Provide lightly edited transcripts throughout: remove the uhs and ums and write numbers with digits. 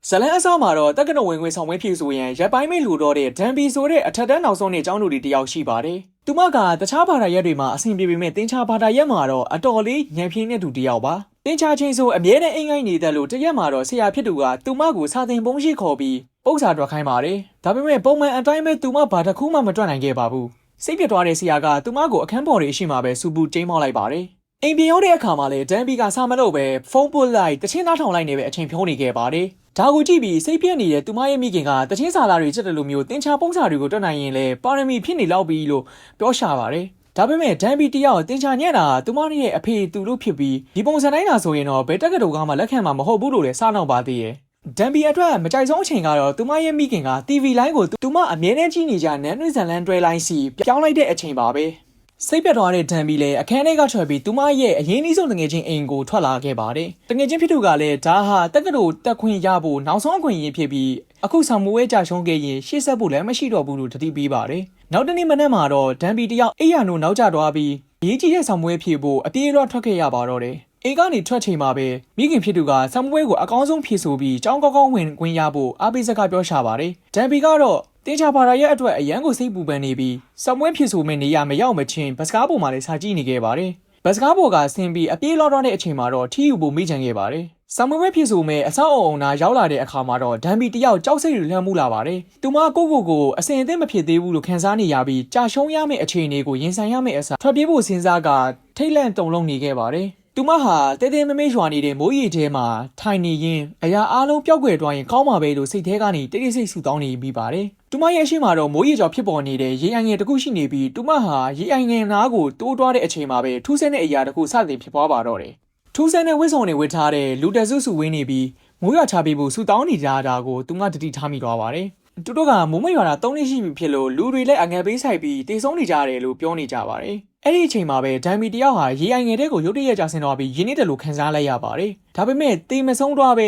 ဇလန်အစားမှာတော့တက္ကသိုလ်ဝင်ခွင့်ဆောင်ပွဲဖြည့်ဆိုရင်ရပ်ပိုင်းမိလူတော့တဲ့ဒန်ဘီဆိုတဲ့အထက်တန်းနောက်ဆုံးနှစ်ကျောင်းလူတွေတယောက်ရှိပါတယ်။သူမကတခြားဘာသာရပ်တွေမှာအဆင်ပြေပေမဲ့တင်ချာဘာသာရပ်မှာတော့အတော်လေးညံပြင်းတဲ့သူတယောက်ပါ။တင်ချာချင်းဆိုအမြဲတမ်းအိမ်ငိုင်းနေတဲ့လို့တရက်မှာတော့ဆရာဖြစ်သူကသူမကိုစာသင်ပုံးရှိခေါ်ပြီးပု္ပ္ပစာတွက်ခိုင်းပါတယ်။ဒါပေမဲ့ပုံမှန်အတိုင်းပဲသူမဘာတစ်ခုမှမတွက်နိုင်ခဲ့ပါဘူး။စိတ်ပြတ်သွားတဲ့ဆရာကသူမကိုအခန်းပေါ်တွေရှိမှပဲစူပူကျိမ်းမောက်လိုက်ပါတယ်။အိမ်ပြန်ရောက်တဲ့အခါမှာလည်းဒန်ဘီကစာမလို့ပဲဖုန်းပုတ်လိုက်တချင်းသားထောင်လိုက်နေပဲအချိန်ဖြုံးနေခဲ့ပါတယ်။ဒါကိုကြည့်ပြီးစိတ်ပြည့်နေတဲ့သူမရဲ့မိခင်ကတချင်းစာလာတွေချက်တယ်လို့မျိုးတင်ချာပုံးစာတွေကိုတွက်နိုင်ရင်လည်းပါရမီဖြစ်နေလောက်ပြီလို့ပြောရှာပါတယ်။ဒါပေမဲ့ဒန်ဘီတယောက်တင်ချာညံ့တာသူမရဲ့အဖေသူလို့ဖြစ်ပြီးဒီပုံစံတိုင်းတာဆိုရင်တော့ဘယ်တက်ကတူကမှလက်ခံမှာမဟုတ်ဘူးလို့လည်းစနောက်ပါသေးရဲ့။ဒန်ဘီအတွက်မကြိုက်ဆုံးအချိန်ကတော့သူမရဲ့မိခင်က TV လိုင်းကိုသူမအမြဲတမ်းကြည့်နေကြနန်းတွင်ဇန်လန်တွဲလိုင်းစီပြောင်းလိုက်တဲ့အချိန်ပါပဲ။စိတ်ပြတ်သွားတဲ့ဒန်ဘီလည်းအခန်းထဲကထွက်ပြီးသူမရဲ့အရင်နှီးဆုံးတငယ်ချင်းအိမ်ကိုထွက်လာခဲ့ပါတယ်။တငယ်ချင်းဖြစ်သူကလည်းဒါဟာတက္ကသိုလ်တက်ခွင့်ရဖို့နောက်ဆုံးအခွင့်အရေးဖြစ်ပြီးအခုဆောင်မိုးဝဲကြရှုံးခဲ့ရင်ရှေ့ဆက်ဖို့လည်းမရှိတော့ဘူးလို့တတိပေးပါတယ်။နောက်တနေ့မနက်မှာတော့ဒန်ဘီတယောက်အိယာနိုနောက်ကျသွားပြီးရေးကြီးတဲ့ဆောင်မိုးဝဲဖြစ်ဖို့အပြေးတော့ထွက်ခဲ့ရပါတော့တယ်။အိမ်ကနေထွက်ချိန်မှာပဲမိခင်ဖြစ်သူကဆောင်မိုးဝဲကိုအကောင်းဆုံးဖြေဆိုပြီးကြောင်းကောင်းကောင်းဝင်ခွင့်ရဖို့အားပေးစကားပြောရှာပါတယ်။ဒန်ဘီကတော့တင်ချာဘာသာရဲ့အတွက်အရန်ကိုစိတ်ပူပန်နေပြီးစမွဲဖြစ်ဆိုမဲ့နေရမရောက်မချင်းဘတ်စကားပေါ်မှာလည်းစာကြည့်နေခဲ့ပါတယ်။ဘတ်စကားပေါ်ကဆင်းပြီးအပြေးလောက်တော့တဲ့အချိန်မှာတော့ထီယူဖို့မိချန်ခဲ့ပါတယ်။စမွဲဖြစ်ဆိုမဲ့အဆောက်အုံနာရောက်လာတဲ့အခါမှာတော့ဒန်ဘီတယောက်ကြောက်စိတ်တွေလှမ်းမှုလာပါတယ်။သူမကိုအစင်အသင့်မဖြစ်သေးဘူးလို့ခံစားနေရပြီးကြာရှုံးရမယ့်အခြေအနေကိုရင်ဆိုင်ရမယ့်အစားထွက်ပြေးဖို့စဉ်းစားကထိတ်လန့်တုန်လှုပ်နေခဲ့ပါတယ်။သူမဟာတဲတဲမမေးရွာနေတဲ့မိုးရီထဲမှာထိုင်နေရင်အရာအားလုံးပျောက်ကွယ်သွားရင်ကောင်းမှာပဲလို့စိတ်ထဲကနေတိတ်တိတ်ဆိတ်ဆူတောင်းနေပြီးပါတယ်။သူမရဲ့အရှိမတော့မိုးရီကြောင့်ဖြစ်ပေါ်နေတဲ့ရေအိုင်ငယ်တစ်ခုရှိနေပြီးသူမဟာရေအိုင်ငယ်နားကိုတိုးသွားတဲ့အချိန်မှာပဲထူးဆန်းတဲ့အရာတစ်ခုစတင်ဖြစ်ပွားပါတော့တယ်။ထူးဆန်းတဲ့ဝတ်စုံတွေဝတ်ထားတဲ့လူတက်စုစုဝင်းနေပြီးမိုးရွာချပေးဖို့ဆူတောင်းနေကြတာကိုသူမတတိထားမိသွားပါတယ်။သူတို့ကမိုးမရွာတာ3နှစ်ရှိပြီဖြစ်လို့လူတွေလည်းအငယ်ပေးဆိုင်ပြီးတေဆုံးနေကြတယ်လို့ပြောနေကြပါတယ်။အဲ့ဒီအချိန်မှာပဲဒန်ဘီတယောက်ဟာရေအိုင်ငယ်တဲ့ကိုရုတ်တရက်ကျဆင်းသွားပြီးရင်းနေတယ်လို့ခံစားလိုက်ရပါတယ်။ဒါပေမဲ့တေမဆုံးသွားပဲ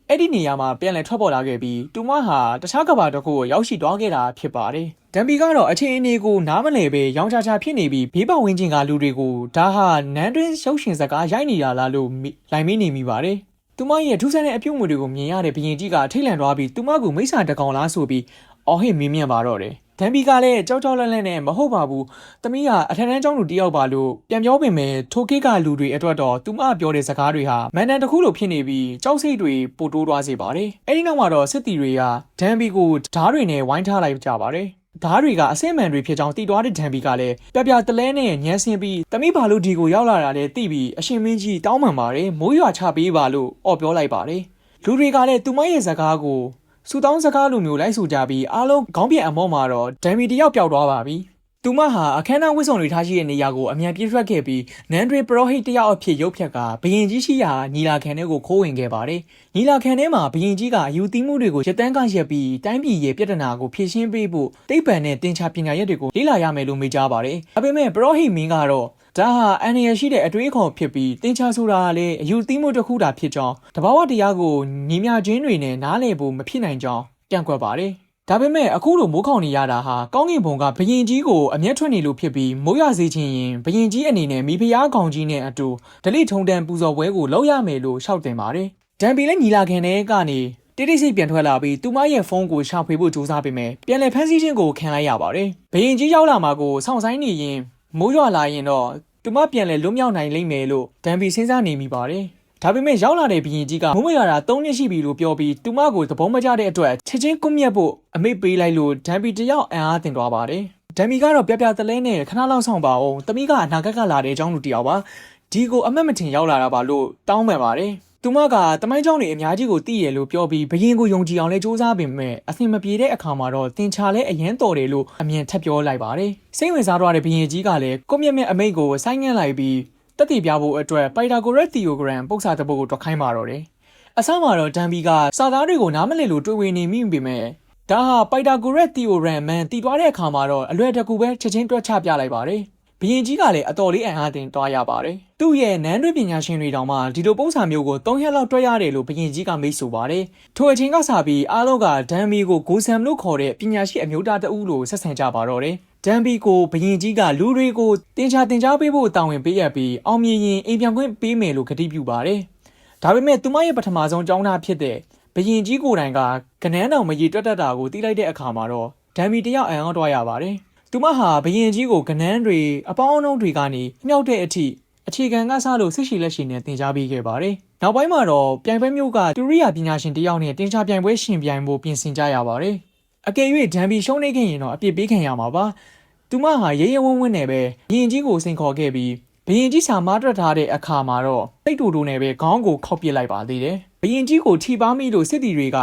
အဲ့ဒီနေရာမှာပြန်လည်ထွက်ပေါ်လာခဲ့ပြီးသူမဟာတခြားကဘာတစ်ခုကိုရောက်ရှိသွားခဲ့တာဖြစ်ပါတယ်။ဒန်ဘီကတော့အခြေအနေကိုနားမလည်ပဲရောင်ချာချာဖြစ်နေပြီးဘေးပဝင်းချင်းကလူတွေကိုဒါဟာနန်းတွင်းရုပ်ရှင်စကားရိုက်နေတာလားလို့လိုက်မေးနေမိပါတယ်။သူမရဲ့ထူးဆန်းတဲ့အပြုတ်မှုတွေကိုမြင်ရတဲ့ဘရင်ကြီးကထိတ်လန့်သွားပြီးသူမကိုမိစ္ဆာတကောင်လားဆိုပြီးအော်ဟစ်မင်းမြန်ပါတော့တယ်။ဒန်ဘီကလည်းကြောက်ကြောက်လန့်လန့်နဲ့မဟုတ်ပါဘူး။သမီးကအထက်တန်းကျောင်းလူတယောက်ပါလို့ပြန်ပြောပေမဲ့ထိုကိကလူတွေအတွက်တော့သူမပြောတဲ့စကားတွေဟာမန်တန်တစ်ခုလိုဖြစ်နေပြီးကြောက်စိတ်တွေပိုတိုးသွားစေပါတယ်။အဲဒီနောက်မှာတော့စစ်တီတွေကဒန်ဘီကိုဓားတွေနဲ့ဝိုင်းထားလိုက်ကြပါတယ်။ဓားတွေကအဆင့်မှန်တွေဖြစ်ကြောင်းသိသွားတဲ့ဒန်ဘီကလည်းပြတလဲနဲ့ညှမ်းဆင်းပြီးသမီးဘာလို့ဒီကိုရောက်လာတာလဲသိပြီးအရှင်မင်းကြီးတောင်းပန်ပါတယ်မိုးရွာချပေးပါလို့အော်ပြောလိုက်ပါတယ်။လူတွေကလည်းသူမရဲ့စကားကိုစူတောင်းစကားလိုမျိုးလိုက်ဆိုကြပြီးအားလုံးခေါင်းပြက်အမော့မှာတော့ဒန်ဘီတယောက်ပျောက်သွားပါပြီ။သူမဟာအခမ်းအနားဝတ်စုံတွေထားရှိတဲ့နေရာကိုအမြန်ပြေးထွက်ခဲ့ပြီးနန်ဒရီပရိုဟိတ်တယောက်အဖြစ်ရုပ်ဖြတ်ကဘရင်ကြီးရှိရာညီလာခံထဲကိုခိုးဝင်ခဲ့ပါတယ်။ညီလာခံထဲမှာဘရင်ကြီးကအယူသီးမှုတွေကိုရပ်တန်းကရက်ပြီးတိုင်းပြည်ရဲ့ပြဿနာကိုဖြေရှင်းပေးဖို့တိတ်ပံနဲ့တင်ချပညာရပ်တွေကိုလေ့လာရမယ်လို့မိကြားပါတယ်။ဒါပေမဲ့ပရိုဟိတ်မင်းကတော့ဒါဟာအန်ရရှိတဲ့အတွေးအခေါ်ဖြစ်ပြီးတင်ချဆိုတာကလည်းအယူသီးမှုတစ်ခုတာဖြစ်ကြောင်းတဘာဝတရားကိုညီမျှခြင်းတွေနဲ့နားလည်ဖို့မဖြစ်နိုင်ကြောင်းကန့်ကွက်ပါတယ်။ဒါပေမဲ့အခုလိုမိုးခေါင်နေရတာဟာကောင်းကင်ဘုံကဘရင်ကြီးကိုအမျက်ထွက်နေလို့ဖြစ်ပြီးမိုးရွာစေချင်ရင်ဘရင်ကြီးအနေနဲ့မိဖုရားကောင်ကြီးနဲ့အတူဒလိထုံတန်ပူဇော်ပွဲကိုလုပ်ရမယ်လို့ရှောက်တင်ပါတယ်။ဒန်ဘီလည်းညီလာခံထဲကနေတိတိစိတ်ပြန်ထွက်လာပြီးသူမရဲ့ဖုန်းကိုရှာဖွေဖို့ကြိုးစားပေမဲ့ပြန်လည်ဖမ်းဆီးခြင်းကိုခံလိုက်ရပါတယ်။ဘရင်ကြီးရောက်လာမှာကိုစောင့်ဆိုင်နေရင်မိုးရွာလာရင်တော့သူမပြန်လည်လွတ်မြောက်နိုင်လိမ့်မယ်လို့ဒန်ဘီစဉ်းစားနေမိပါတယ်။ဒါပေမဲ့ရောက်လာတဲ့ဘရင်ကြီးကမိုးမရွာတာ3နှစ်ရှိပြီလို့ပြောပြီးသူမကိုသဘောမကျတဲ့အတွက်ချက်ချင်းကွပ်မျက်ဖို့အမိတ်ပေးလိုက်လို့ဒန်ဘီတယောက်အံ့အားသင့်သွားပါတယ်။ဒန်ဘီကတော့ပြတလဲနဲ့ခဏလောက်ဆောင်ပါအောင်။သမီးကအနာဂတ်ကလာတဲ့အကြောင်းလူတယောက်ပါ။ဒီကိုအမတ်မထင်ရောက်လာတာပါလို့တောင်းပန်ပါတယ်။သူမကတမိုင်းကျောင်းတွေအများကြီးကိုသိရလို့ပြောပြီးဘရင်ကိုယုံကြည်အောင်လဲစူးစမ်းပေမဲ့အဆင်မပြေတဲ့အခါမှာတော့တင်ချလဲအရန်တော်တယ်လို့အမြင်ထပ်ပြောလိုက်ပါတယ်။စိတ်ဝင်စားသွားတဲ့ဘရင်ကြီးကလည်းကွပ်မျက်မဲ့အမိတ်ကိုဆိုင်းငံ့လိုက်ပြီးတက်တည်ပြဖို့အတွက်ပိုက်တာဂိုရက်သီယိုဂရမ်ပု္ပ္ပစာတစ်ပုဒ်ကိုတွက်ခိုင်းပါတော့တယ်။အစမှာတော့ဒန်ဘီကစာသားတွေကိုနားမလည်လို့တွေးဝေနေမိပေမဲ့ဒါဟာပိုက်တာဂိုရက်သီယိုဂရမ်မှန်တည်သွားတဲ့အခါမှာတော့အလွယ်တကူပဲချက်ချင်းတွက်ချပြလိုက်ပါတယ်။ဘရင်ကြီးကလည်းအတော်လေးအံ့အားသင့်သွားရပါတယ်။သူ့ရဲ့နန်းတွင်းပညာရှင်တွေတောင်မှဒီလိုပုံစံမျိုးကို3ရက်လောက်တွက်ရတယ်လို့ဘရင်ကြီးကမိတ်ဆိုပါတယ်။ထိုအချိန်ကစပြီးအားလုံးကဒန်ဘီကိုဂိုဆမ်လို့ခေါ်တဲ့ပညာရှိအမျိုးသားတဦးလို့ဆက်ဆံကြပါတော့တယ်။ဒန်ဘီကိုဘရင်ကြီးကလူတွေကိုတင်ချပေးဖို့တာဝန်ပေးရပြီးအောင်မြင်ရင်အိမ်ပြန်ခွင့်ပေးမယ်လို့ကတိပြုပါတယ်။ဒါပေမဲ့သူမရဲ့ပထမဆုံးကျောင်းသားဖြစ်တဲ့ ဘရင်ကြီးကိုယ်တိုင်ကကနန်းတော်မကြီးတွတ်တက်တာကိုတီးလိုက်တဲ့အခါမှာတော့ဒန်ဘီတယောက်အံ့ဩသွားရပါတယ်သူမဟာဘရင်ကြီးကိုကနန်းတွေအပေါင်းအုံတွေကနေမြောက်တဲ့အထိအခြေခံကစားလို့စစ်ရှိလက်ရှိနဲ့တင် जा ပေးခဲ့ပါတယ်နောက်ပိုင်းမှာတော့ပြိုင်ပွဲမျိုးကတူရိယာပညာရှင်တယောက်နဲ့တင် जा ပြိုင်ပွဲရှင်ပြိုင်ဖို့ပြင်ဆင်ကြရပါတယ်အကယ်၍ဒန်ဘီရှုံးနေခဲ့ရင်တော့အပြစ်ပေးခံရမှာပါသူမဟာရဲရဲဝံ့ဝံ့နဲ့ပဲဘရင်ကြီးကိုစိန်ခေါ်ခဲ့ပြီးဘရင်ကြီးစာမတွက်ထားတဲ့အခါမှာတော့စိတ်တူတူနဲ့ပဲခေါင်းကိုခောက်ပစ်လိုက်ပါသေးတယ်ဘရင်ကြီးကိုထိပါမိလို့စစ်တီတွေက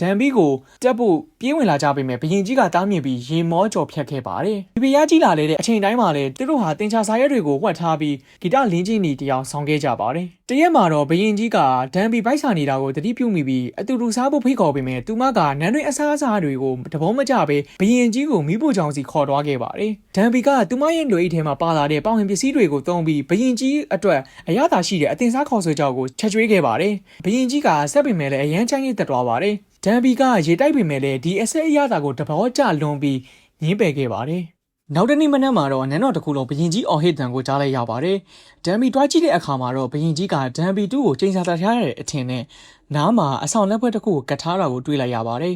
ဒန်ဘီကိုတက်ဖို့ပြေးဝင်လာကြပေမဲ့ဘရင်ကြီးကတားမြစ်ပြီးရေမောကြော်ဖြတ်ခဲ့ပါတယ်ဒီပရားကြီးလာလေတဲ့အချိန်တိုင်းမှာလည်းသူတို့ဟာတင်ချာစာရွက်တွေကိုဝှက်ထားပြီးဂီတလင်းကြီးနီတယောက်ဆောင်ခဲ့ကြပါတယ်တရက်မှာတော့ဘရင်ကြီးကဒန်ဘီပိုက်ဆာနေတာကိုတတိပြုမိပြီးအတူတူစားဖို့ဖိတ်ခေါ်ပေမဲ့သူမကနန်းတွင်အစားအစာတွေကိုတဘောမကျပဲဘရင်ကြီးကိုမိဖို့ကြောင့်စီခေါ်သွားခဲ့ပါတယ်ဒန်ဘီကသူမရဲ့လူအိတ်ထဲမှာပါလာတဲ့ပေါင်ဟင်ပစ္စည်းတွေကိုသုံးပြီးဘရင်ကြီးအတွက်အရသာရှိတဲ့အတင်စားခေါ်ဆွဲကြောက်ကိုချက်ကျွေးခဲ့ပါတယ်ဘရင်ကြီးကဆက်ပေမဲ့လည်းအရန်ချမ်းရည်တက်သွားပါတယ်ဒန်ဘီကရေတိုက်ပေမဲ့လည်းဒီအဆက်အရသာကိုတဘောကျလွန်ပြီးညင်းပယ်ခဲ့ပါတယ်နောက်တနေ့မနက်မှာတော့နန်းတော်တစ်ခုလုံးဘရင်ကြီးအော်ဟစ်တန်ကိုကြားလိုက်ရပါတယ်ဒန်ဘီတွားကြည့်တဲ့အခါမှာတော့ဘရင်ကြီးကဒန်ဘီတူးကိုချိန်ဆထားထားတဲ့အထင်နဲ့နားမှာအဆောင်လက်ဖွဲ့တစ်ခုကိုကတ်ထားတာကိုတွေ့လိုက်ရပါတယ်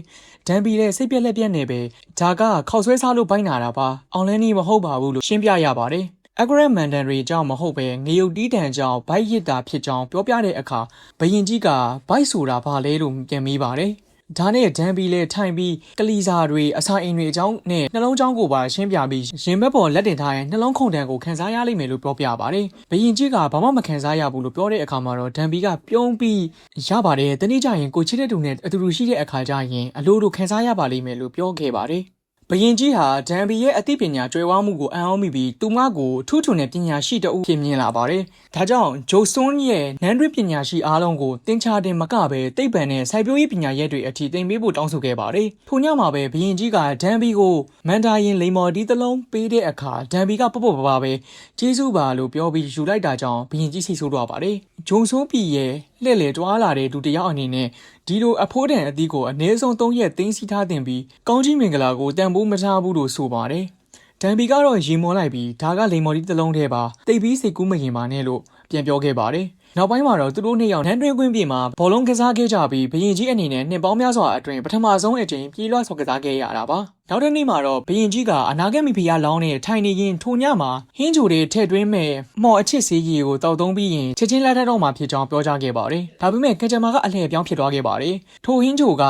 ဒန်ဘီလည်းစိတ်ပြက်လက်ပြက်နေပဲဒါကခောက်ဆွဲစားလို့ပိုင်းနာတာပါအောင်လန်းကြီးမဟုတ်ပါဘူးလို့ရှင်းပြရပါတယ်အဂရက်မန်ဒန်ရီကြောင့်မဟုတ်ပဲငရုတ်တီးတန်ကြောင့်ဘိုက်ရစ်တာဖြစ်ကြောင်းပြောပြတဲ့အခါဘရင်ကြီးကဘိုက်ဆိုတာဘာလဲလို့ပြန်မေးပါတယ်ဒါနဲ့ဒန်ဘီလည်းထိုင်ပြီးကလီစာတွေအစာအိမ်တွေအကြောင်းနဲ့နှလုံးကြောင်းကိုပါရှင်းပြပြီးရင်ဘက်ပေါ်လက်တင်ထားရင်နှလုံးခုန်တန်ကိုခန်းစားရလိမ့်မယ်လို့ပြောပြပါတယ်။ဘရင်ကြီးကဘာမှမခန်းစားရဘူးလို့ပြောတဲ့အခါမှာတော့ဒန်ဘီကပြုံးပြီးရပါတယ်တနေ့ကျရင်ကိုချစ်တဲ့သူနဲ့အတူတူရှိတဲ့အခါကျရင်အလိုလိုခန်းစားရပါလိမ့်မယ်လို့ပြောခဲ့ပါတယ်။ဘရင်ကြီးဟာဒန်ဘီရဲ့အသိပညာကျွယ်ဝမှုကိုအံ့ဩမိပြီးသူမကိုထူးထွန်းတဲ့ပညာရှိတအုပ်ဖြစ်မြင်လာပါတယ်။ဒါကြောင့်ဂျိုဆွန်ရဲ့နန်းတွင်းပညာရှိအားလုံးကိုတင်ချာတင်မကပဲသိပ္ပံနဲ့စိုက်ပျိုးရေးပညာရပ်တွေအထိသင်ပေးဖို့တောင်းဆိုခဲ့ပါတယ်။ထို့ညမှာပဲဘရင်ကြီးကဒန်ဘီကိုမန်ဒါရင်လိမ္မော်ဒီတစ်လုံးပေးတဲ့အခါဒန်ဘီကပေါ့ပေါ့ပါပါပဲကျေးဇူးပါလို့ပြောပြီးယူလိုက်တာကြောင့်ဘရင်ကြီးစိတ်ဆိုးသွားပါတယ်။ဂျုံဆိုးပြည်ရဲ့လှည့်လေတွားလာတဲ့လူတယောက်အနေနဲ့ဒီလိုအဖိုးတန်အသီးကိုအနည်းဆုံး3ရက်သိမ်းဆည်းထားတင်ပြီးကောင်းကြီးမင်္ဂလာကိုတန်ဖိုးမထားဘူးလို့ဆိုပါတယ်။ဒန်ဘီကတော့ရေမောလိုက်ပြီးဒါကလိမ္မော်ဒီတစ်လုံးထဲပါတိတ်ပြီးစိတ်ကူးမရင်ပါနဲ့လို့ပြန်ပြောခဲ့ပါတယ်။နောက်ပိုင်းမှာတော့သူတို့နှစ်ယောက်နန်းတွင်းကွင်းပြင်မှာဘောလုံးကစားခဲ့ကြပြီးဘရင်ကြီးအနေနဲ့နှစ်ပေါင်းများစွာအတွင်းပထမဆုံးအကြိမ်ပြေးလွှတ်ဆော်ကစားခဲ့ရတာပါ။နောက်တစ်နေ့မှာတော့ဘရင်ကြီးကအနာဂတ်မိဖုရားလောင်းနဲ့ထိုင်နေရင်ထိုညမှာဟင်းချိုတွေထည့်သွင်းမဲ့မော်အချစ်စေးကြီးကိုတောက်သုံးပြီးရင်ချက်ချင်းလက်ထက်တော့မှဖြစ်ကြောင်းပြောကြားခဲ့ပါတယ်။ဒါပေမဲ့ကကြမာကအလှည့်ပြောင်းဖြစ်သွားခဲ့ပါတယ်။ထိုဟင်းချိုက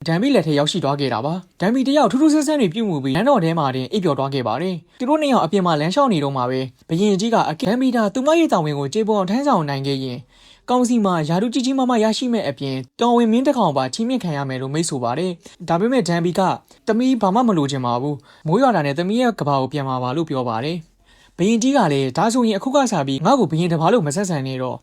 ဒန်ဘီလက်ထဲရောက်ရှိသွားခဲ့တာပါ။ဒန်ဘီတယောက်ထူးထူးဆန်းဆန်းတွေပြုတ်မှုပြီးလမ်းတော်ထဲမှာတင်အိပ်ပျော်သွားခဲ့ပါတယ်။သူတို့နှစ်ယောက်အပြင်မှာလမ်းလျှောက်နေတော့မှပဲဘရင်ကြီးကအကမ်မီတာသူမရဲ့တောင်ဝင်ကိုကြေပွန်ထမ်းဆောင်နိုင်ခဲ့ရင်ကောင်းစီမှာယာရုကြီးကြီးမားမားရရှိမဲ့အပြင်တော်ဝင်မင်းတစ်ကောင်ပါချီးမြှင့်ခံရမယ်လို့မိတ်ဆိုပါတယ်။ဒါပေမဲ့ဒန်ဘီကတမီးဘာမှမလိုချင်ပါဘူး။မိုးရွာတာနဲ့တမီးရဲ့ကဘာကိုပြန်มาပါလို့ပြောပါတယ်။ဘရင်ကြီးကလည်းဒါဆိုရင်အခုကစားပြီးငါ့ကိုဘရင်တစ်ပါးလို့မဆက်ဆံနေတော့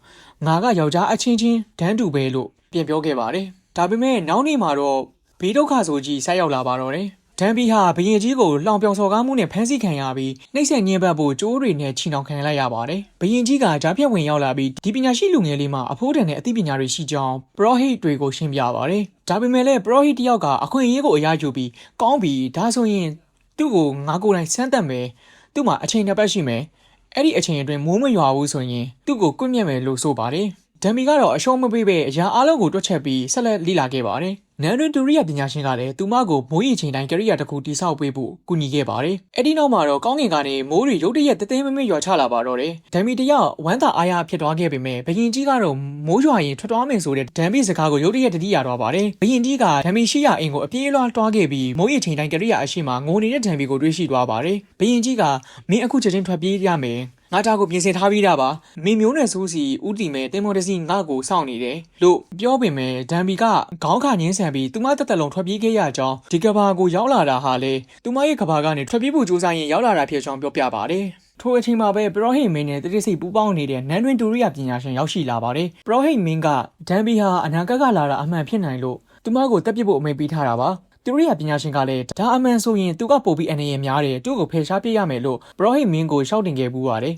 ငါကယောက်ျားအချင်းချင်းဒန်းတူပဲလို့ပြန်ပြောခဲ့ပါတယ်။ဒါပေမဲ့နောက်နေ့မှာတော့ဘေးဒုက္ခဆိုကြီးဆက်ရောက်လာပါတော့တယ်။ဒန်ဘီဟာဘရင်ကြီးကိုလောင်ပြောင်စော်ကားမှုနဲ့ဖမ်းဆီးခံရပြီးနှိပ်စက်ညှဉ်းပန်းဖို့ကြိုးတွေနဲ့ချီနှောင်ခံလိုက်ရပါတယ်။ဘရင်ကြီးကဂျားဖြတ်ဝင်ရောက်လာပြီးဒီပညာရှိလူငယ်လေးမှာအဖိုးတန်တဲ့အသိပညာတွေရှိကြောင်းပရောဟိတ်တွေကိုရှင်းပြပါတယ်။ဒါပေမဲ့လည်းပရောဟိတ်တယောက်ကအခွင့်အရေးကိုအရယူပြီးကောင်းပြီးဒါဆိုရင်သူ့ကိုငါကိုယ်တိုင်စမ်းသပ်မယ်။သူ့မှာအချိန်တစ်ပတ်ရှိမယ်။အဲ့ဒီအချိန်အတွင်းမိုးမရွာဘူးဆိုရင်သူ့ကိုကွပ်မျက်မယ်လို့ဆိုပါတယ်။ဒန်ဘီကတော့အရှုံးမပေးပဲအရာအလုံးကိုတွက်ချက်ပြီးဆက်လက်လေ့လာခဲ့ပါတယ်။နန်းတွင်တူရိယာပညာရှင်ကလည်းသူမကိုမိုးရီချိန်တိုင်းကရိယာတစ်ခုတိစောက်ပေးဖို့ကူညီခဲ့ပါတယ်။အဲ့ဒီနောက်မှာတော့ကောင်းကင်ကနေမိုးရီရုတ်တရက်တသေးမမရွာချလာပါတော့တယ်။ဒန်ဘီတယောက်ဝမ်းသာအားရဖြစ်သွားခဲ့ပေမဲ့ဘရင်ကြီးကတော့မိုးရွာရင်ထွက်သွားမယ်ဆိုတဲ့ဒန်ဘီစကားကိုရုတ်တရက်တတိရသွားပါတယ်။ဘရင်ကြီးကဒန်ဘီရှိရာအိမ်ကိုအပြေးလွှားတွားခဲ့ပြီးမိုးရီချိန်တိုင်းကရိယာအရှိမငိုနေတဲ့ဒန်ဘီကိုတွေ့ရှိသွားပါတယ်။ဘရင်ကြီးကမင်းအခုချက်ချင်းထွက်ပြေးရမယ်ငါတာကိုပြင်ဆင်ထားပြီးတာပါမင်းမျိုးနဲ့ဆိုးစီဦးတီမဲ့တင်မော်တစီငါ့ကိုစောင့်နေတယ်လို့ပြောပေမဲ့ဒန်ဘီကခေါင်းခညင်းဆန်ပြီးသူမတက်တက်လုံးထွက်ပြေးခဲ့ရကြောင်းဒီကဘာကိုရောက်လာတာဟာလေသူမရဲ့ကဘာကနေထွက်ပြေးဖို့ကြိုးစားရင်ရောက်လာတာဖြစ်ကြောင်းပြောပြပါတယ်ထိုအချိန်မှာပဲပရောဟိတ်မင်းနဲ့တတိစိတ်ပူးပေါင်းနေတဲ့နန်းတွင်တူရိယာပညာရှင်ရောက်ရှိလာပါတယ်ပရောဟိတ်မင်းကဒန်ဘီဟာအနာဂတ်ကလာတာအမှန်ဖြစ်နိုင်လို့သူမကိုတက်ပစ်ဖို့အမိန့်ပေးထားတာပါတူရိယာပညာရှင်ကလည်းဒါအမှန်ဆိုရင်သူကပို့ပြီးအနေရများတယ်သူ့ကိုဖယ်ရှားပြရမယ်လို့ပရောဟိတ်မင်းကိုရှောက်တင်ခဲ့ပူပါတယ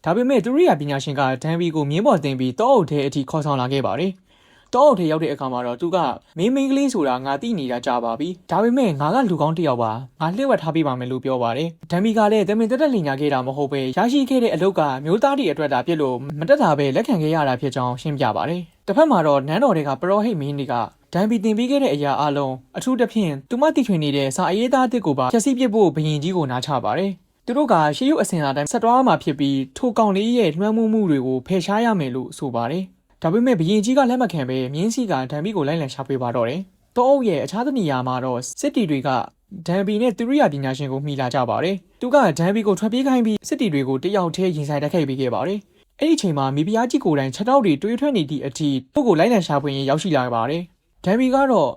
်ဒါပေမဲ့တူရိယာပညာရှင်ကဒန်ဘီကိုမြင်းပေါ်တင်ပြီးတောအုပ်ထဲအထိခေါ်ဆောင်လာခဲ့ပါတယ်။တောအုပ်ထဲရောက်တဲ့အခါမှာတော့သူကမင်းကလေးဆိုတာငါသိနေတာကြားပါပြီ။ဒါပေမဲ့ငါကလူကောင်းတစ်ယောက်ပါ။ငါလှည့်ဝက်ထားပေးပါမယ်လို့ပြောပါတယ်။ဒန်ဘီကလည်းတမင်တက်လင်ညာခဲ့တာမဟုတ်ပဲရရှိခဲ့တဲ့အလုပ်ကမျိုးသားတွေအတွက်တာပြစ်လို့မတက်တာပဲလက်ခံခဲ့ရတာဖြစ်ကြောင်းရှင်းပြပါတယ်။တစ်ဖက်မှာတော့နန်းတော်တွေကပရောဟိတ်မင်းတွေက ဒန်ဘီတင်ပေးခဲ့တဲ့အရာအလုံးအထူးသဖြင့်သူမတီထွင်နေတဲ့စာအရေးသားအသစ်ကိုပါဖျက်ဆီးပစ်ဖို့ဘရင်ကြီးကိုနားချပါတယ်။သူတို့ကရှေးရုပ်အစဉ်အတိုင်းဆက်သွားမှာဖြစ်ပြီးထိုကောင်လေးရဲ့လွှမ်းမိုးမှုတွေကိုဖယ်ရှားရမယ်လို့ဆိုပါတယ်။ဒါပေမဲ့ဘရင်ကြီးကလက်မခံပဲမြင်းစီကဒန်ဘီကိုလိုက်လံရှာဖွေပါတော့တယ်။တောအုပ်ရဲ့အခြားသနေရာမှာတော့စစ်တီတွေကဒန်ဘီနဲ့သူရိယာပညာရှင်ကိုမှီလာကြပါတယ်။သူကဒန်ဘီကိုထွက်ပြေးခိုင်းပြီးစစ်တီတွေကိုတယောက်တည်းရင်ဆိုင်တိုက်ခိုက်ပေးခဲ့ပါတယ်။အဲ့ဒီအချိန်မှာမိဖုရားကြီးကိုယ်တိုင်ချက်တော့တွေတွေးထွက်နေသည့်အထိသူ့ကိုလိုက်လံရှာဖွေရင်ရောက်ရှိလာပါတယ်။ဒန်ဘီကတော့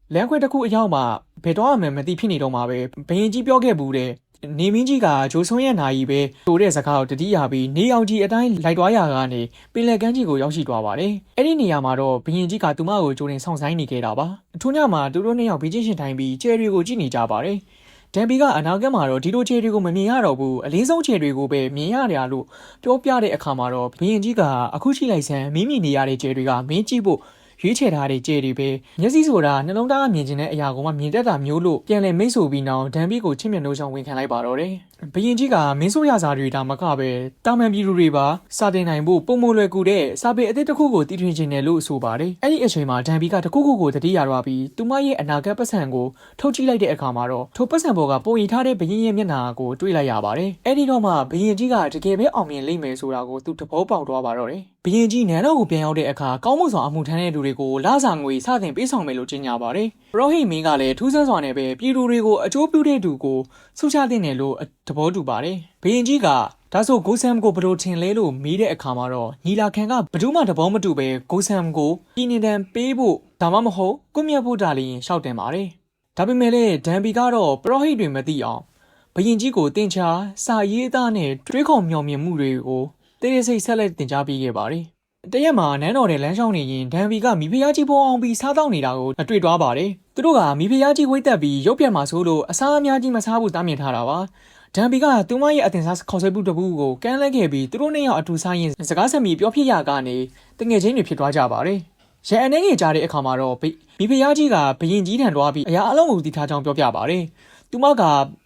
လမ်းခွဲတစ်ခုအရောက်မှာဘယ်တော့မှမသိဖြစ်နေတော့မှာပဲဘရင်ကြီးပြောခဲ့ဘူးတဲ့နေမင်းကြီးကဂျိုးဆွန်းရဲ့နာရီပဲဆိုတဲ့စကားကိုတတိယပြီးနေအောင်ကြီးအတိုင်းလိုက်သွားရကနေပင်လယ်ကမ်းကြီးကိုရောက်ရှိသွားပါတယ်။အဲ့ဒီနေရာမှာတော့ဘရင်ကြီးကသူမကိုကြိုတင်ဆောင်ဆိုင်နေခဲ့တာပါ။ထို့ညမှာသူတို့နှစ်ယောက်ဘေးချင်းရှင်ထိုင်ပြီးကျဲတွေကိုကြည့်နေကြပါတယ်။ဒန်ဘီကအနာဂတ်မှာတော့ဒီလိုကျဲတွေကိုမမြင်ရတော့ဘူးအလင်းဆုံးကျဲတွေကိုပဲမြင်ရတယ်လို့ပြောပြတဲ့အခါမှာတော့ဘရင်ကြီးကအခုရှိလိုက်စမ်းမိမိနေရတဲ့ကျဲတွေကမင်းကြည့်ဖို့ရွေးချယ်ထားတဲ့ကြဲတွေပဲမျက်စိဆိုတာနှလုံးသားကမြင်ကျင်တဲ့အရာကိုမှမြင်တတ်တာမျိုးလို့ပြန်လည်မိတ်ဆိုပြီးနောက်ဒန်ဘီကိုချစ်မြတ်လို့ကြောင့်ဝန်ခံလိုက်ပါတော့တယ်။ဘရင်ကြီးကမင်းဆိုးရစားတွေဒါမကပဲတာမန်ပြည်သူတွေပါစာတင်နိုင်ဖို့ပုံမလွယ်ကူတဲ့စာပေအသစ်တစ်ခုကိုတည်ထွင်ခြင်းတယ်လို့ဆိုပါတယ်။အဲ့ဒီအချိန်မှာဒန်ဘီကတခုခုကိုတတိယရွာပြီးသူမရဲ့အနာဂတ်ပတ်စံကိုထုတ်ကြည့်လိုက်တဲ့အခါမှာတော့ထိုပတ်စံပေါ်ကပုံရိပ်ထားတဲ့ဘရင်ရဲ့မျက်နှာကိုတွေ့လိုက်ရပါတယ်။အဲ့ဒီတော့မှဘရင်ကြီးကတကယ်ပဲအောင်မြင်လိမ့်မယ်ဆိုတာကိုသူသဘောပေါက်သွားပါတော့တယ်။ဘရင်ကြီးနန်းတော်ကိုပြန်ရောက်တဲ့အခါကောင်းမှုစွာအမှုထမ်းတဲ့လူတွေကိုလစာငွေစတင်ပေးဆောင်မယ်လို့ကြေညာပါတယ်။ပရောဟိတ်မင်းကလည်းထူးဆန်းစွာနဲ့ပဲပြည်သူတွေကိုအကျိုးပြုတဲ့သူကိုဆုချတဲ့နယ်လို့သဘောတူပါတယ်။ဘရင်ကြီးကဒါဆိုဂိုဆမ်ကိုဘယ်လိုထင်လဲလို့မေးတဲ့အခါမှာတော့ညီလာခံကဘယ်သူမှသဘောမတူပဲဂိုဆမ်ကိုပြည်နေတန်ပေးဖို့ဒါမှမဟုတ်ကွမြတ်ဖို့တာလျင်ရှောက်တင်ပါတယ်။ဒါပေမဲ့လည်းဒန်ဘီကတော့ပရောဟိတ်တွေမသိအောင်ဘရင်ကြီးကိုတင်ချာစာရေးသားနဲ့တွေးခေါ်မျှော်မြင်မှုတွေကိုတိတိစိတ်ဆက်လက်တင်ကြားပေးခဲ့ပါတယ်။တရက်မှာနန်းတော်တဲ့လမ်းလျှောက်နေရင်ဒန်ဘီကမိဖုရားကြီးပေါ်အောင်ပြီးစားတော့နေတာကိုတွေ့သွားပါတယ်။သူတို့ကမိဖုရားကြီးဝိတ်သက်ပြီးရုပ်ပြတ်မှာဆိုလို့အစားအများကြီးမစားဘူးတားမြင်ထားတာပါ။ဒန်ဘီကသူမရဲ့အတင်စားခေါ်ဆွဲမှုတပူကိုကမ်းလှမ်းခဲ့ပြီးသူတို့နှစ်ယောက်အတူဆိုင်ရင်စကားဆက်မိပြောဖြစ်ရကနေတငယ်ချင်းတွေဖြစ်သွားကြပါတယ်။ရန်အနေငယ်ကြားတဲ့အခါမှာတော့မိဖုရားကြီးကဘရင်ကြီးထံသွားပြီးအရာအလုံးကိုတည်ထားကြောင်းပြောပြပါတယ်။သူမက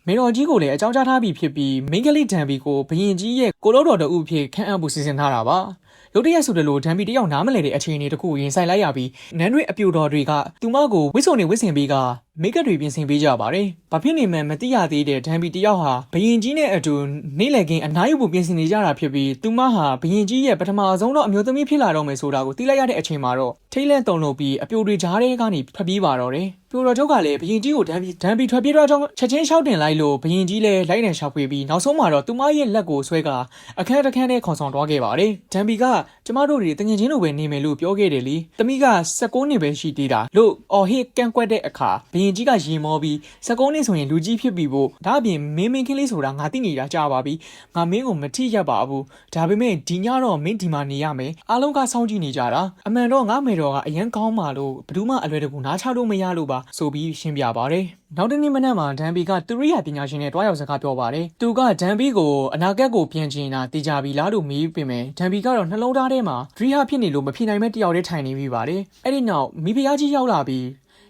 မေတော်ကြီးကိုလည်းအကြောင်းကြားထားပြီးဖြစ်ပြီးမင်းကလေးဒန်ဘီကိုဘရင်ကြီးရဲ့ကိုလို့တော်တို့အဖြစ်ခန့်အပ်ဖို့စီစဉ်ထားတာပါ။ရုတ်တရက်ဆိုတယ်လို့ဒန်ဘီတယောက်နားမလည်တဲ့အခြေအနေတခုရင်ဆိုင်လိုက်ရပြီးနန်းတွေအပြူတော်တွေကသူမကိုဝစ်စုံနေဝစ်ဆင်ပြီးကမိတ်ကပ်တွေပြင်ဆင်ပေးကြပါတယ်။ဘာဖြစ်နေမှန်းမသိရသေးတဲ့ဒန်ဘီတယောက်ဟာဘရင်ကြီးနဲ့အတူနေ့လည်ခင်းအနားယူဖို့ပြင်ဆင်နေကြတာဖြစ်ပြီးသူမဟာဘရင်ကြီးရဲ့ပထမဆုံးတော့အမျိုးသမီးဖြစ်လာတော့မယ်ဆိုတာကိုသိလိုက်ရတဲ့အချိန်မှာတော့ထိတ်လန့်တုန်လှုပ်ပြီးအပြူတွေကြားထဲကနေထွက်ပြေးပါတော့တယ်။ပြူတော်ချုပ်ကလည်းဘရင်ကြီးကိုဒန်ဘီထွက်ပြေးတော့ကြောင်းချက်ချင်းရှောက်တင်လိုက်လို့ဘရင်ကြီးလည်းလိုက်နေရှောက်ဖွေပြီးနောက်ဆုံးမှာတော့သူမရဲ့လက်ကိုဆွဲကအခန်းတစ်ခန်းနဲ့ခေါ်ဆောင်သွားခဲ့ပါတယ်။ဒန်ဘီကကျမတို့တွေတငင်ချင်းလိုပဲနေမယ်လို့ပြောခဲ့တယ်လေ။သမီးက16နှစ်ပဲရှိသေးတာလို့အော်ဟစ်ကန့်ကွက်တဲ့အခါဘရင်ကြီးကရင်မောပြီး16နှစ်ဆိုရင်လူကြီးဖြစ်ပြီဖို့ဒါအပြင်မင်းခင်းလေးဆိုတာငါသိနေတာကြားပါပြီငါမင်းကိုမထိရက်ပါဘူးဒါပေမဲ့ဒီညတော့မင်းဒီမှာနေရမယ်အားလုံးကစောင့်ကြည့်နေကြတာအမှန်တော့ငါမေတော်ကအရန်ကောင်းပါလို့ဘယ်သူမှအလွယ်တကူနားချလို့မရလို့ပါဆိုပြီးရှင်းပြပါတယ်နောက်တနေ့မနက်မှာဒန်ဘီကသူရိယာပညာရှင်နဲ့တွားရောက်စကားပြောပါတယ်သူကဒန်ဘီကိုအနာဂတ်ကိုပြန်ချင်တာသိကြပြီလားလို့မေးပေမဲ့ဒန်ဘီကတော့နှလုံးသားထဲမှာဒရီဟာဖြစ်နေလို့မဖြစ်နိုင်မဲ့တယောက်တည်းထိုင်နေပြီပါတယ်အဲ့ဒီနောက်မိဖုရားကြီးရောက်လာပြီ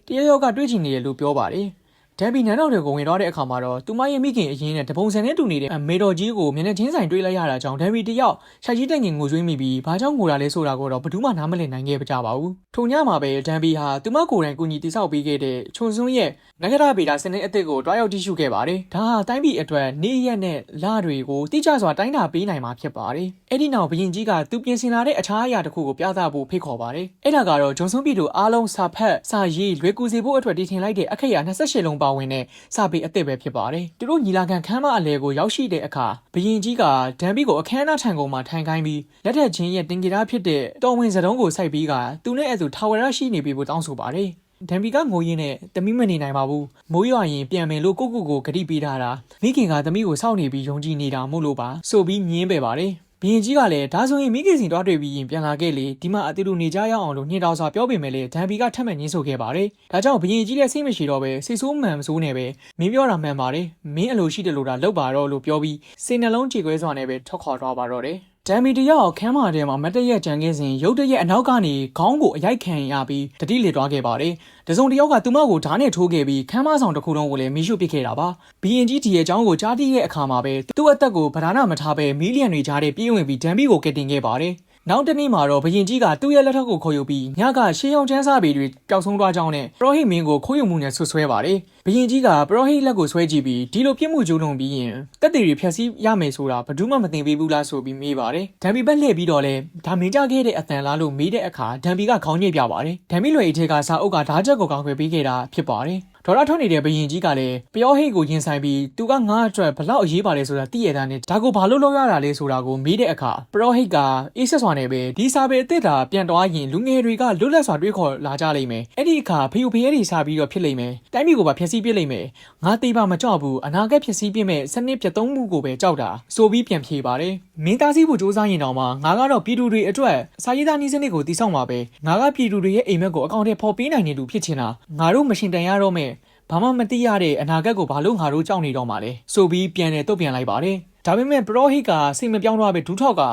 းတယောက်ကတွေ့ချင်နေတယ်လို့ပြောပါတယ်ဒန်ဘီနန်းတော်တွေကိုဝင်သွားတဲ့အခါမှာတော့သူမရဲ့မိခင်အရင်နဲ့တပုံစံနဲ့တူနေတဲ့မေတော်ကြီးကိုမျက်နှာချင်းဆိုင်တွေ့လိုက်ရတာကြောင့်ဒန်ဘီတယောက်ရှိုက်ကြီးတက်ငင်ငိုကြွေးမိပြီးဘာကြောင့်ငိုတာလဲဆိုတာကိုတော့ဘယ်သူမှနားမလည်နိုင်ခဲ့ကြပါဘူးထိုညမှာပဲဒန်ဘီဟာသူမကိုယ်တိုင်ကူညီတိစောက်ပေးခဲ့တဲ့ချွန်စွန်းရဲ့နဂရဗေဒစနစ်အသစ်ကိုတွားရောက်ကြည့်ရှုခဲ့ပါတယ်ဒါဟာတိုင်းပြည်အတွက်နေ့ရက်နဲ့လတွေကိုတိကျစွာတိုင်းတာပေးနိုင်မှာဖြစ်ပါတယ်အဲ့ဒီနောက်ဘရင်ကြီးကသူပြင်ဆင်လာတဲ့အခြားအရာတစ်ခုကိုပြသဖို့ဖိတ်ခေါ်ပါတယ်အဲ့ဒါကတော့ဂျွန်စွန်းပြည်သူအားလုံးစာဖတ်စာရေးလွယ်ကူစေဖို့အတွက်တည်ထင်လိုက်တဲ့အခရာ28လုံးပါဝင်တဲ့စာပေအသစ်ပဲဖြစ်ပါတယ်သူတို့ညီလာခံခန်းမအလဲကိုရောက်ရှိတဲ့အခါဘရင်ကြီးကဒန်ဘီကိုအခမ်းအနားထံကုန်မှာထိုင်ခိုင်းပြီးလက်ထက်ချင်းရဲ့တင်ကြတာဖြစ်တဲ့တော်ဝင်စတုံးကိုစိုက်ပြီးကသူနဲ့အတူထာဝရရှိနေပြီဖို့တောင်းဆိုပါတယ်ဒန်ဘီကငိုရင်းနဲ့တမိမနေနိုင်ပါဘူးမိုးရွာရင်ပြန်မယ်လို့ကိုဂတိပေးထားတာမိခင်ကတမိကိုစောင့်နေပြီးယုံကြည်နေတာမို့လို့ပါဆိုပြီးညင်းပယ်ပါတယ်ဘရင်ကြီးကလည်းဒါဆိုရင်မိခင်စီတွားတွေ့ပြီးရင်ပြန်လာခဲ့လေဒီမှာအတူတူနေကြရအောင်လို့ညှင်တောင်စွာပြောပေမဲ့လေဒန်ဘီကထပ်မံညင်းဆိုခဲ့ပါတယ်ဒါကြောင့်ဘရင်ကြီးလည်းစိတ်မရှိတော့ပဲစိတ်ဆိုးမှန်ဆိုးနေပဲမင်းပြောတာမှန်ပါတယ်မင်းအလိုရှိတယ်လို့ဒါလောက်ပါတော့လို့ပြောပြီးစိတ်နှလုံးကြေကွဲစွာနဲ့ပဲထွက်ခေါ်သွားပါတော့တယ်ဒန်ဘီတယောက်ခမ်းမာထဲမှာမတ်တရက်ကြံခဲ့စဉ်ရုတ်တရက်အနောက်ကနေခေါင်းကိုအရိုက်ခံရပြီးတတိလစ်သွားခဲ့ပါတယ်။တစုံတယောက်ကသူမကိုဓာတ်နဲ့ထိုးခဲ့ပြီးခမ်းမဆောင်တစ်ခုလုံးကိုလည်းမီးရှို့ပစ်ခဲ့တာပါ။ BNG ရဲ့အကြောင်းကိုကြားသိတဲ့အခါမှာပဲသူ့အသက်ကိုဗဒါနမထားပဲမီလီယံတွေကြားထဲပြေးဝင်ပြီးဒန်ဘီကိုကက်တင်ခဲ့ပါတယ်။ နောက်တနေ့မှာတော့ဘရင်ကြီးကသူ့ရဲ့လက်ထက်ကိုခေါ်ယူပြီးညကရှေးဟောင်းချမ်းစာပေတွေပျောက်ဆုံးသွားကြောင်းနဲ့ပရောဟိတ်မင်းကိုခိုးယူမှုနဲ့ဆွဆွဲပါတယ်ဘရင်ကြီးကပရောဟိတ်လက်ကိုဆွဲကြည့်ပြီးဒီလိုပြစ်မှုကျူးလွန်ပြီးရင်တက်တွေဖျက်ဆီးရမယ်ဆိုတာဘယ်သူမှမသိပေးဘူးလားဆိုပြီးမေးပါတယ်ဒံဘီဘက်လှည့်ပြီးတော့လဲဒါမင်းကြခဲ့တဲ့အတန်လားလို့မေးတဲ့အခါဒံဘီကခေါင်းညိတ်ပြပါတယ်ဒံဘီလွယ်အထက်ကစာအုပ်ကဓာတ်ချက်ကိုကောင်းခွေပေးခဲ့တာဖြစ်ပါတယ်ဒေါ်လာထွက်နေတဲ့ဘရင်ကြီးကလည်းပျောဟိတ်ကိုရင်ဆိုင်ပြီးသူကငါ့အတွက်ဘလောက်အရေးပါလဲဆိုတာသိရတာနဲ့ဒါကိုဘာလို့လုပ်ရတာလဲဆိုတာကိုမေးတဲ့အခါပရောဟိတ်ကအေးဆက်စွာနဲ့ပဲဒီစာပေအစ်စ်တာပြန်သွားရင်လူငယ်တွေကလွတ်လပ်စွာတွေးခေါ်လာကြလိမ့်မယ်အဲ့ဒီအခါဖေယူဖေးတွေစာပြီးတော့ဖြစ်လိမ့်မယ်တိုင်းပြည်ကိုပါဖျက်ဆီးပစ်လိမ့်မယ်ငါသိပါမကြောက်ဘူးအနာဂတ်ဖျက်ဆီးပစ်မဲ့စနစ်ပြတ်သုံးမှုကိုပဲကြောက်တာဆိုပြီးပြန်ဖြေပါတယ်မင်းသားစီးဖို့စူးစမ်းရင်တော့မှငါကတော့ပြည်သူတွေအတွက်စာရေးသားနည်းစနစ်ကိုတည်ဆောက်မှာပဲငါကပြည်သူတွေရဲ့အိမ်မက်ကိုအကောင့်ထဲပေါ်ပေးနိုင်နေသူဖြစ်ချင်တာငါတို့မရှင်တန်ရတော့မဲ့ဘာမှမသိရတဲ့အနာဂတ်ကိုဘာလို့ငါတို့ကြောက်နေတော့မှာလဲဆိုပြီးပြန်တယ်တုတ်ပြန်လိုက်ပါတယ်ဒါပေမဲ့ပရောဟိတ်ကစိတ်မပြောင်းတော့ပဲဒူးထောက်က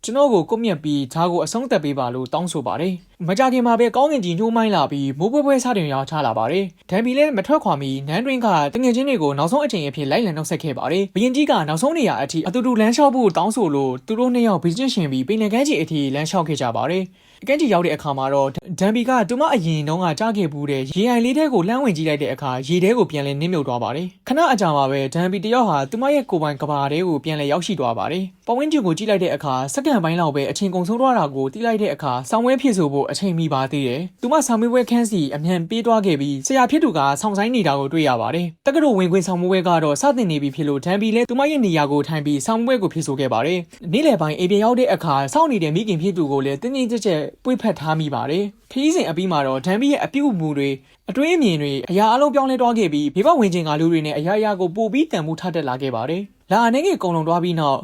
ကျွန်တော်ကိုကွပ်မြက်ပြီးဓာတ်ကိုအဆုံးသက်ပေးပါလို့တောင်းဆိုပါတယ်မကြခင်မှာပဲကောင်းကင်ကြီးညှိုးမိုင်းလာပြီးမိုးပွဲပွဲစတင်ရောက်ချလာပါတယ်ဒံဘီလည်းမထွက်ခွာမီနန်းတွင်းကတငယ်ချင်းတွေကိုနောက်ဆုံးအချိန်အဖြစ်လိုက်လံနှုတ်ဆက်ခဲ့ပါတယ်ဘရင်ကြီးကနောက်ဆုံးနေရာအထိအတူတူလမ်းလျှောက်ဖို့တောင်းဆိုလို့သူတို့နှစ်ယောက်ဘီကျင်းရှင်ပြီးပင်လယ်ကမ်းခြေအထိလမ်းလျှောက်ခဲ့ကြပါတယ်ကမ်းခြေရောက်တဲ့အခါမှာတော့ဒံဘီကသူမအရင်တုန်းကကြားခဲ့ဘူးတဲ့ရေအိုင်လေးထဲကိုလှမ်းဝင်ကြည့်လိုက်တဲ့အခါရေထဲကိုပြန်လဲနစ်မြုပ်သွားပါတယ်ခဏအကြာမှာပဲဒံဘီတယောက်ဟာသူမရဲ့ကိုယ်ပိုင်ကဘာထဲကိုပြန်လဲရောက်ရှိသွားပါတယ်ပဝင်းကျင်ကိုကြည့်လိုက်တဲ့အခါစက္ကန့်ပိုင်းလောက်ပဲအချိန်ကုန်ဆုံးသွားတာကိုသိလိုက်တဲ့အခါဆောင်းဝဲဖြစ်ဆိုဖို့အချိန်မီပါသေးတယ်သူမဆောင်းဝဲခန်းစီအမြန်ပေးသွားခဲ့ပြီးဆရာဖြစ်သူကဆောင်းဆိုင်နေတာကိုတွေ့ရပါတယ်တက္ကသိုလ်ဝင်ခွင့်ဆောင်းဝဲကတော့စတင်နေပြီဖြစ်လို့ဒံဘီလည်းသူမရဲ့နေရာကိုထိုင်ပြီးဆောင်းဝဲကိုဖြစ်ဆိုခဲ့ပါတယ်နေ့လယ်ပိုင်းအိမ်ပြန်ရောက်တဲ့အခါစောင့်နေတဲ့မိခင်ဖြစ်သူကိုလည်းတင်းတင်းကြပ်ကြပ်ပွေ့ဖက်ထားမိပါတယ်ခရီးစဉ်အပြီးမှာတော့ဒံဘီရဲ့အပြုအမူတွေအတွေးအမြင်တွေအရာအလုံးပြောင်းလဲသွားခဲ့ပြီးဘေးပဝင်ချင်းကလူတွေနဲ့အရာကိုပို့ပြီးတန်မှုထတက်လာခဲ့ပါတယ်လာအနေငယ်ကုံလုံးသွားပြီးနောက်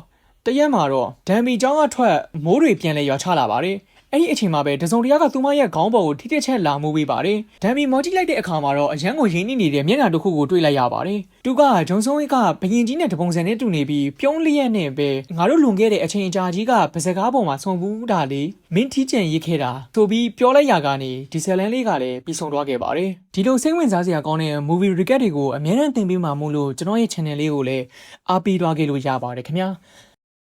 တရက်မှာတော့ဒံဘီကျောင်းကထွက်မိုးတွေပြန်လဲရွာချလာပါတယ်အဲ့ဒီအချိန်မှာပဲတစုံတရာကသူမရဲ့ခေါင်းပေါ်ကိုထိတစ်ချက်လာမှုပေးပါတယ်ဒံဘီမော်ကြည့်လိုက်တဲ့အခါမှာတော့အရန်ကိုရင်းနှီးနေတဲ့မျက်နှာတစ်ခုကိုတွေ့လိုက်ရပါတယ်သူကဂျုံစုံဝေးကဘရင်ကြီးနဲ့တပုံစံနဲ့တူနေပြီးပြုံးလျက်နဲ့ပဲငါတို့လွန်ခဲ့တဲ့အချိန်အကြာကြီးကဗစကားပေါ်မှာဆုံဘူးတာလေမင်းထီးကျန်ရေးခဲ့တာဆိုပြီးပြောလိုက်ရကနေဒီဇယ်လန်လေးကလည်းပြီးဆုံးသွားခဲ့ပါတယ်ဒီလိုစိတ်ဝင်စားစရာကောင်းတဲ့ movie recap တွေကိုအများနဲ့သင်ပေးမှာမို့လို့ကျွန်တော်ရဲ့ channel လေးကိုလည်းအားပေးသွားခဲ့လို့ရပါတယ်ခင်ဗျာ